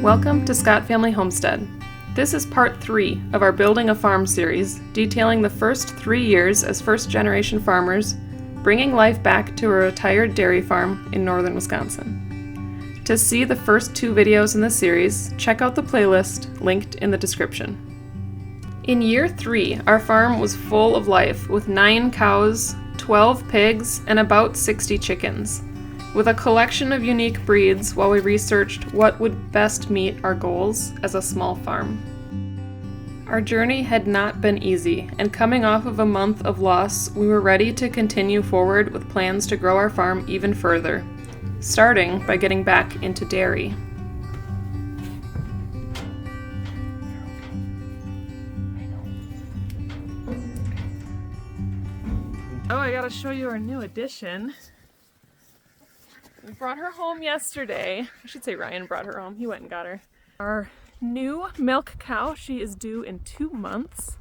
Welcome to Scott Family Homestead. This is part 3 of our Building a Farm series, detailing the first 3 years as first-generation farmers, bringing life back to a retired dairy farm in northern Wisconsin. To see the first 2 videos in the series, check out the playlist linked in the description. In year 3, our farm was full of life with 9 cows, 12 pigs, and about 60 chickens, with a collection of unique breeds while we researched what would best meet our goals as a small farm. Our journey had not been easy, and coming off of a month of loss, we were ready to continue forward with plans to grow our farm even further, starting by getting back into dairy. Oh, I gotta show you our new addition. We brought her home yesterday. I should say Ryan brought her home. He went and got her. Our new milk cow, she is due in 2 months.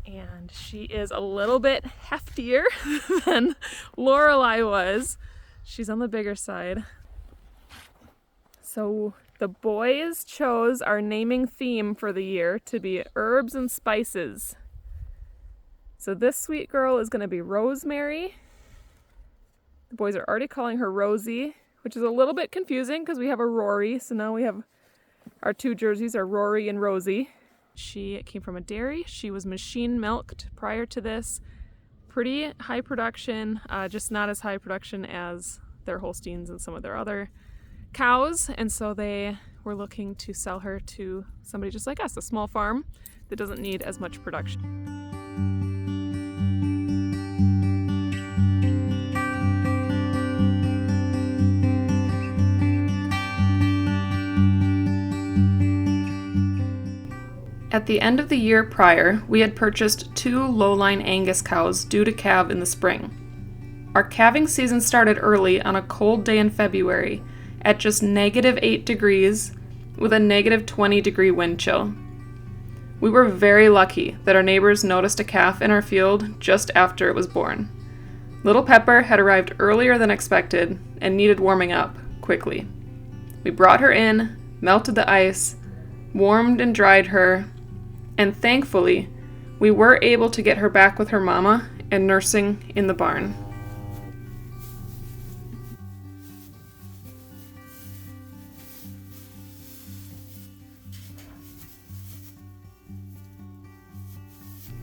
And she is a little bit heftier than Lorelei was. She's on the bigger side. So the boys chose our naming theme for the year to be herbs and spices. So this sweet girl is going to be Rosemary. The boys are already calling her Rosie, which is a little bit confusing because we have a Rory. So now we have our 2 jerseys are Rory and Rosie. She came from a dairy. She was machine milked prior to this. Pretty high production, just not as high production as their Holsteins and some of their other cows. And so they were looking to sell her to somebody just like us, a small farm that doesn't need as much production. At the end of the year prior, we had purchased 2 low-line Angus cows due to calve in the spring. Our calving season started early on a cold day in February at just -8 degrees with a -20 degree wind chill. We were very lucky that our neighbors noticed a calf in our field just after it was born. Little Pepper had arrived earlier than expected and needed warming up quickly. We brought her in, melted the ice, warmed and dried her, and thankfully, we were able to get her back with her mama and nursing in the barn.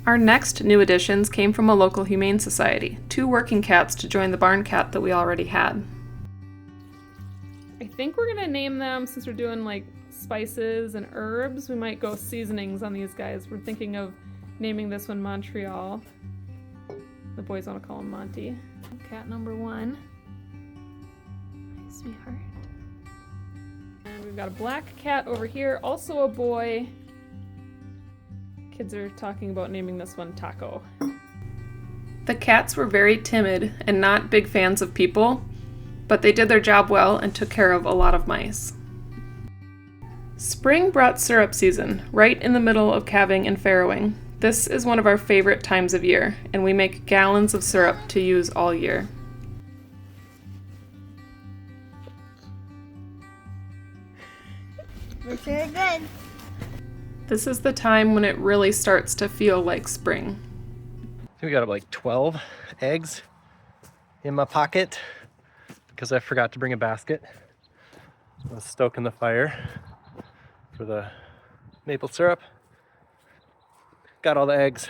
Our next new additions came from a local humane society, 2 working cats to join the barn cat that we already had. I think we're gonna name them, since we're doing like spices and herbs, we might go seasonings on these guys. We're thinking of naming this one Montreal. The boys want to call him Monty. Cat number 1. Hi, sweetheart. And we've got a black cat over here, also a boy. Kids are talking about naming this one Taco. The cats were very timid and not big fans of people, but they did their job well and took care of a lot of mice. Spring brought syrup season, right in the middle of calving and farrowing. This is one of our favorite times of year, and we make gallons of syrup to use all year. Looks very good. This is the time when it really starts to feel like spring. We got like 12 eggs in my pocket because I forgot to bring a basket. I was stoking the fire for the maple syrup. Got all the eggs.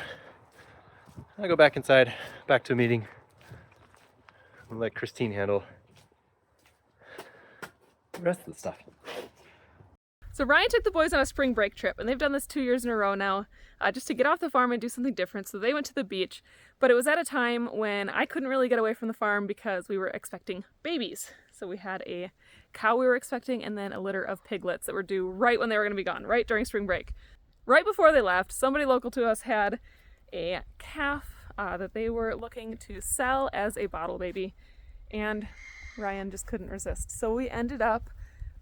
I go back inside, back to a meeting. I'll let Christine handle the rest of the stuff. So Ryan took the boys on a spring break trip, and they've done this 2 years in a row now, just to get off the farm and do something different. So they went to the beach, but it was at a time when I couldn't really get away from the farm because we were expecting babies. So we had a cow we were expecting, and then a litter of piglets that were due right when they were going to be gone, right during spring break. Right before they left, somebody local to us had a calf that they were looking to sell as a bottle baby, and Ryan just couldn't resist. So we ended up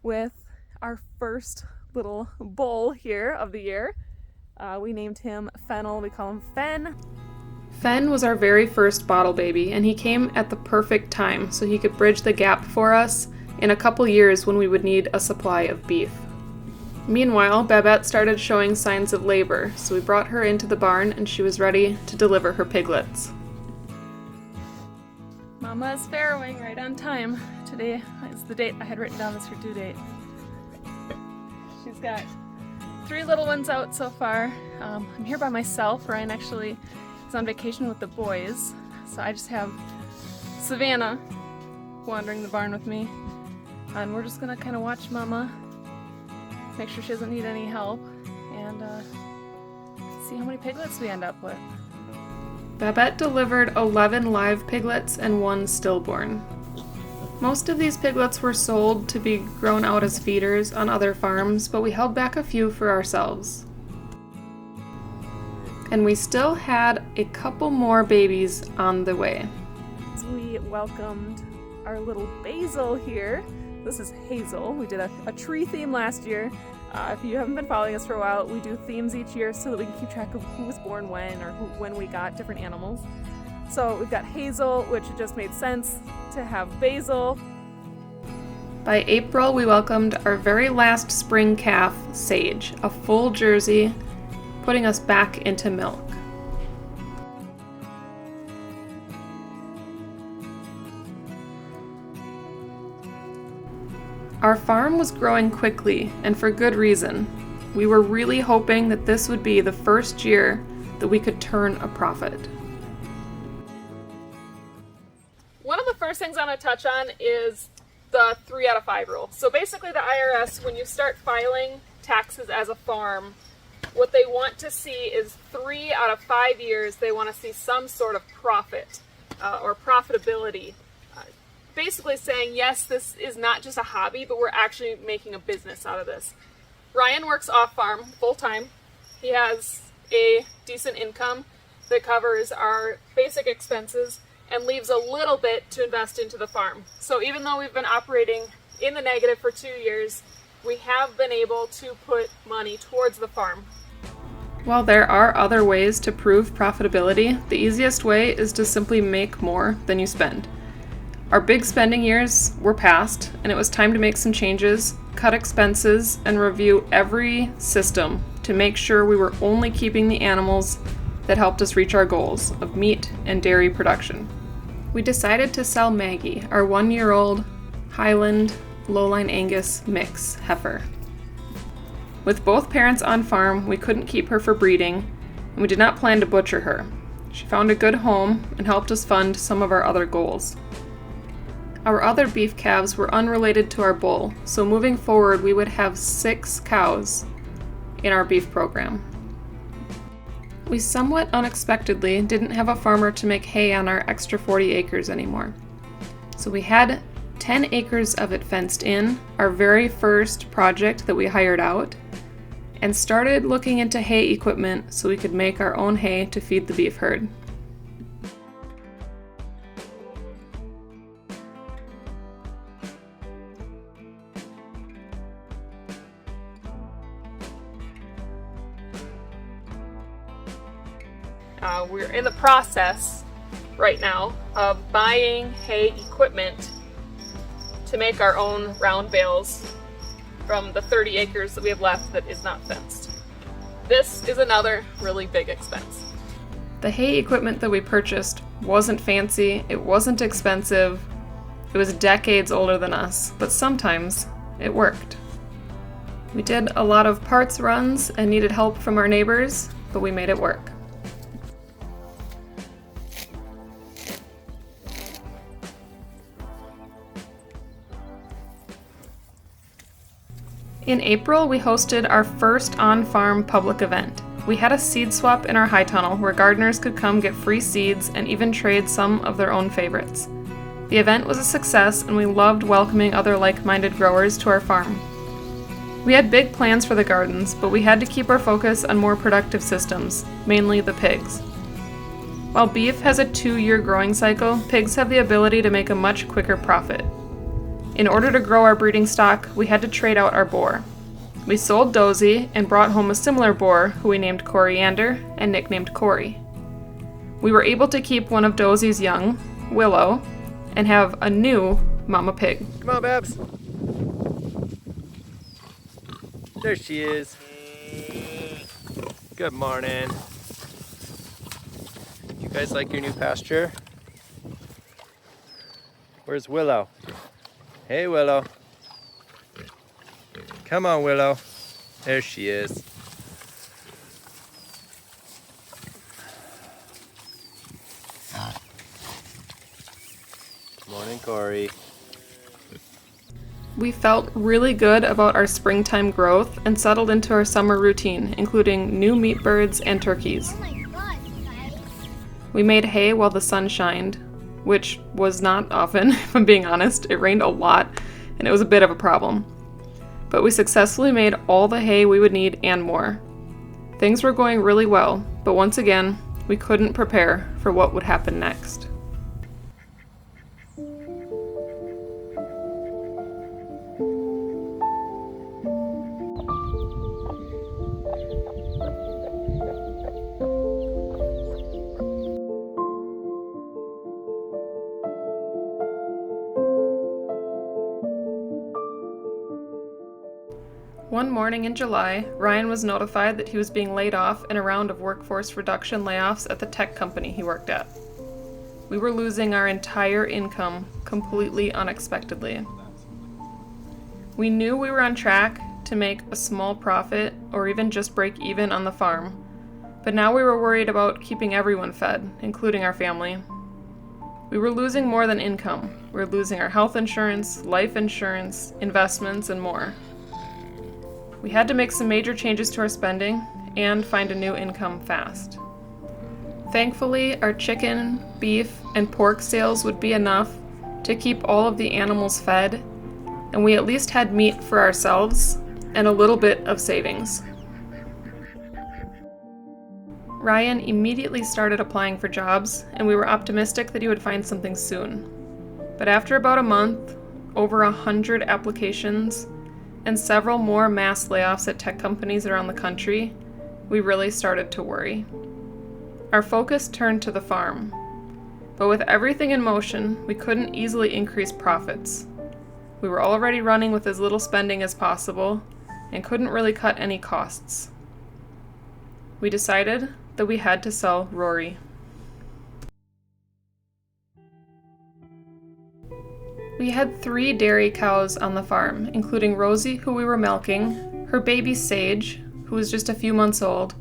with our first little bull here of the year. We named him Fennel. We call him Fen. Fen was our very first bottle baby, and he came at the perfect time so he could bridge the gap for us in a couple years when we would need a supply of beef. Meanwhile, Babette started showing signs of labor, so we brought her into the barn and she was ready to deliver her piglets. Mama is farrowing right on time. Today is the date I had written down as her due date. She's got 3 little ones out so far. I'm here by myself. Ryan actually is on vacation with the boys, so I just have Savannah wandering the barn with me. And we're just gonna kind of watch Mama, make sure she doesn't need any help, and see how many piglets we end up with. Babette delivered 11 live piglets and 1 stillborn. Most of these piglets were sold to be grown out as feeders on other farms, but we held back a few for ourselves. And we still had a couple more babies on the way. We welcomed our little Basil here. This is Hazel. We did a tree theme last year. If you haven't been following us for a while, we do themes each year so that we can keep track of who was born when, or when we got different animals. So we've got Hazel, which it just made sense to have Basil. By April, we welcomed our very last spring calf, Sage, a full Jersey, putting us back into milk. Our farm was growing quickly, and for good reason. We were really hoping that this would be the first year that we could turn a profit. One of the first things I'm going to touch on is the 3 out of 5 rule. So basically the IRS, when you start filing taxes as a farm, what they want to see is 3 out of 5 years, they want to see some sort of profit or profitability. Basically saying, yes, this is not just a hobby, but we're actually making a business out of this. Ryan works off farm full time. He has a decent income that covers our basic expenses and leaves a little bit to invest into the farm. So even though we've been operating in the negative for 2 years, we have been able to put money towards the farm. While there are other ways to prove profitability, the easiest way is to simply make more than you spend. Our big spending years were past, and it was time to make some changes, cut expenses, and review every system to make sure we were only keeping the animals that helped us reach our goals of meat and dairy production. We decided to sell Maggie, our 1-year-old Highland Lowline Angus mix heifer. With both parents on farm, we couldn't keep her for breeding, and we did not plan to butcher her. She found a good home and helped us fund some of our other goals. Our other beef calves were unrelated to our bull, so moving forward we would have 6 cows in our beef program. We somewhat unexpectedly didn't have a farmer to make hay on our extra 40 acres anymore. So we had 10 acres of it fenced in, our very first project that we hired out, and started looking into hay equipment so we could make our own hay to feed the beef herd. We're in the process right now of buying hay equipment to make our own round bales from the 30 acres that we have left that is not fenced. This is another really big expense. The hay equipment that we purchased wasn't fancy, it wasn't expensive, it was decades older than us, but sometimes it worked. We did a lot of parts runs and needed help from our neighbors, but we made it work. In April, we hosted our first on-farm public event. We had a seed swap in our high tunnel where gardeners could come get free seeds and even trade some of their own favorites. The event was a success and we loved welcoming other like-minded growers to our farm. We had big plans for the gardens, but we had to keep our focus on more productive systems, mainly the pigs. While beef has a 2-year growing cycle, pigs have the ability to make a much quicker profit. In order to grow our breeding stock, we had to trade out our boar. We sold Dozy and brought home a similar boar who we named Coriander and nicknamed Cory. We were able to keep one of Dosie's young, Willow, and have a new mama pig. Come on, Babs. There she is. Good morning. You guys like your new pasture? Where's Willow? Hey, Willow. Come on, Willow. There she is. Morning, Corey. We felt really good about our springtime growth and settled into our summer routine, including new meat birds and turkeys. Oh my God, guys. We made hay while the sun shined, which was not often, if I'm being honest. It rained a lot, and it was a bit of a problem. But we successfully made all the hay we would need and more. Things were going really well, but once again, we couldn't prepare for what would happen next. One morning in July, Ryan was notified that he was being laid off in a round of workforce reduction layoffs at the tech company he worked at. We were losing our entire income completely unexpectedly. We knew we were on track to make a small profit or even just break even on the farm, but now we were worried about keeping everyone fed, including our family. We were losing more than income. We were losing our health insurance, life insurance, investments, and more. We had to make some major changes to our spending and find a new income fast. Thankfully, our chicken, beef, and pork sales would be enough to keep all of the animals fed, and we at least had meat for ourselves and a little bit of savings. Ryan immediately started applying for jobs, and we were optimistic that he would find something soon. But after about a month, over 100 applications, and several more mass layoffs at tech companies around the country, we really started to worry. Our focus turned to the farm, but with everything in motion, we couldn't easily increase profits. We were already running with as little spending as possible and couldn't really cut any costs. We decided that we had to sell Rory. We had 3 dairy cows on the farm, including Rosie, who we were milking, her baby Sage, who was just a few months old,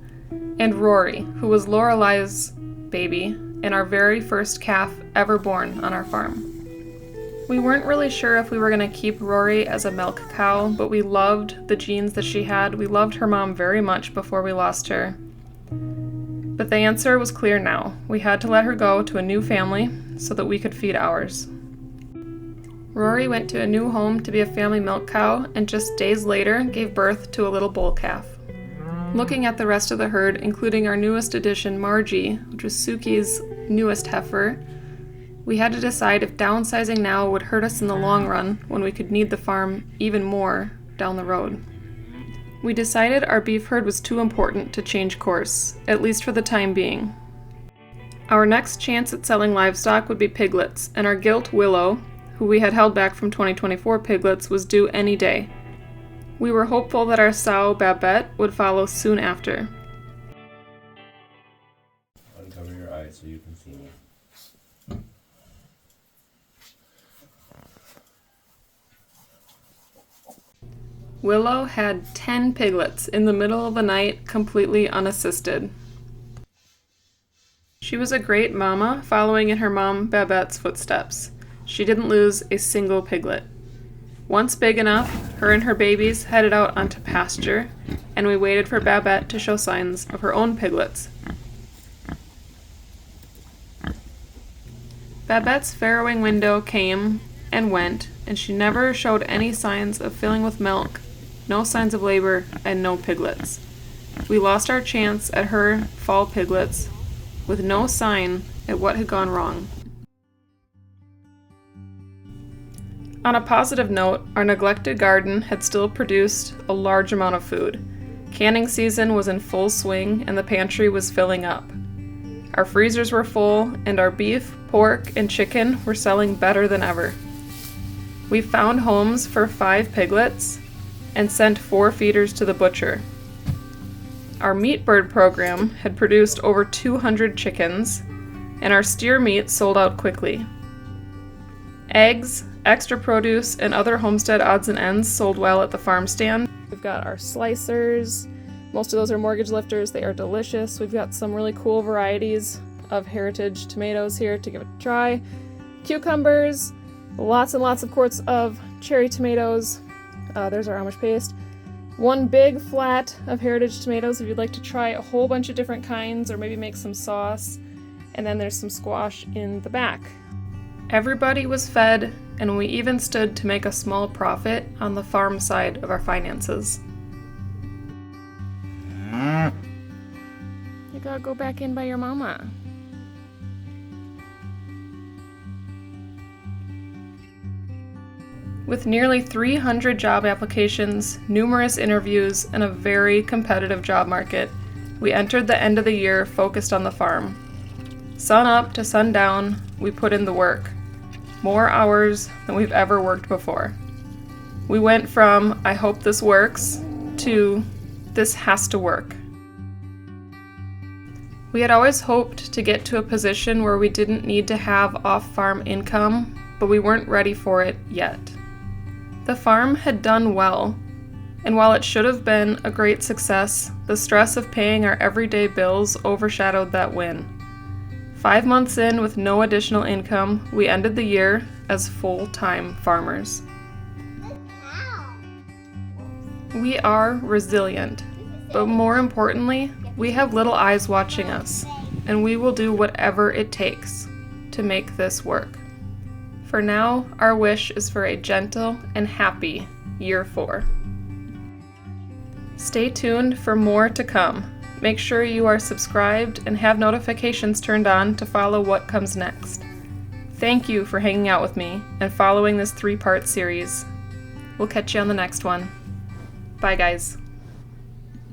and Rory, who was Lorelei's baby and our very first calf ever born on our farm. We weren't really sure if we were going to keep Rory as a milk cow, but we loved the genes that she had. We loved her mom very much before we lost her. But the answer was clear now. We had to let her go to a new family so that we could feed ours. Rory went to a new home to be a family milk cow and just days later gave birth to a little bull calf. Looking at the rest of the herd, including our newest addition, Margie, which was Suki's newest heifer, we had to decide if downsizing now would hurt us in the long run when we could need the farm even more down the road. We decided our beef herd was too important to change course, at least for the time being. Our next chance at selling livestock would be piglets, and our gilt Willow, who we had held back from 2024 piglets, was due any day. We were hopeful that our sow Babette would follow soon after. Uncover your eyes so you can see me. Willow had 10 piglets in the middle of the night, completely unassisted. She was a great mama, following in her mom Babette's footsteps. She didn't lose a single piglet. Once big enough, her and her babies headed out onto pasture, and we waited for Babette to show signs of her own piglets. Babette's farrowing window came and went, and she never showed any signs of filling with milk, no signs of labor, and no piglets. We lost our chance at her fall piglets with no sign at what had gone wrong. On a positive note, our neglected garden had still produced a large amount of food. Canning season was in full swing and the pantry was filling up. Our freezers were full, and our beef, pork, and chicken were selling better than ever. We found homes for 5 piglets and sent 4 feeders to the butcher. Our meat bird program had produced over 200 chickens, and our steer meat sold out quickly. Eggs, extra produce, and other homestead odds and ends sold well at the farm stand. We've got our slicers. Most of those are mortgage lifters. They are delicious. We've got some really cool varieties of heritage tomatoes here to give it a try. Cucumbers, lots and lots of quarts of cherry tomatoes. There's our Amish paste. 1 big flat of heritage tomatoes if you'd like to try a whole bunch of different kinds or maybe make some sauce. And then there's some squash in the back. Everybody was fed, and we even stood to make a small profit on the farm side of our finances. You gotta go back in by your mama. With nearly 300 job applications, numerous interviews, and a very competitive job market, we entered the end of the year focused on the farm. Sun up to sundown, we put in the work. More hours than we've ever worked before. We went from, I hope this works, to, this has to work. We had always hoped to get to a position where we didn't need to have off-farm income, but we weren't ready for it yet. The farm had done well, and while it should have been a great success, the stress of paying our everyday bills overshadowed that win. 5 months in with no additional income, we ended the year as full-time farmers. We are resilient, but more importantly, we have little eyes watching us, and we will do whatever it takes to make this work. For now, our wish is for a gentle and happy year 4. Stay tuned for more to come. Make sure you are subscribed and have notifications turned on to follow what comes next. Thank you for hanging out with me and following this 3-part series. We'll catch you on the next one. Bye, guys.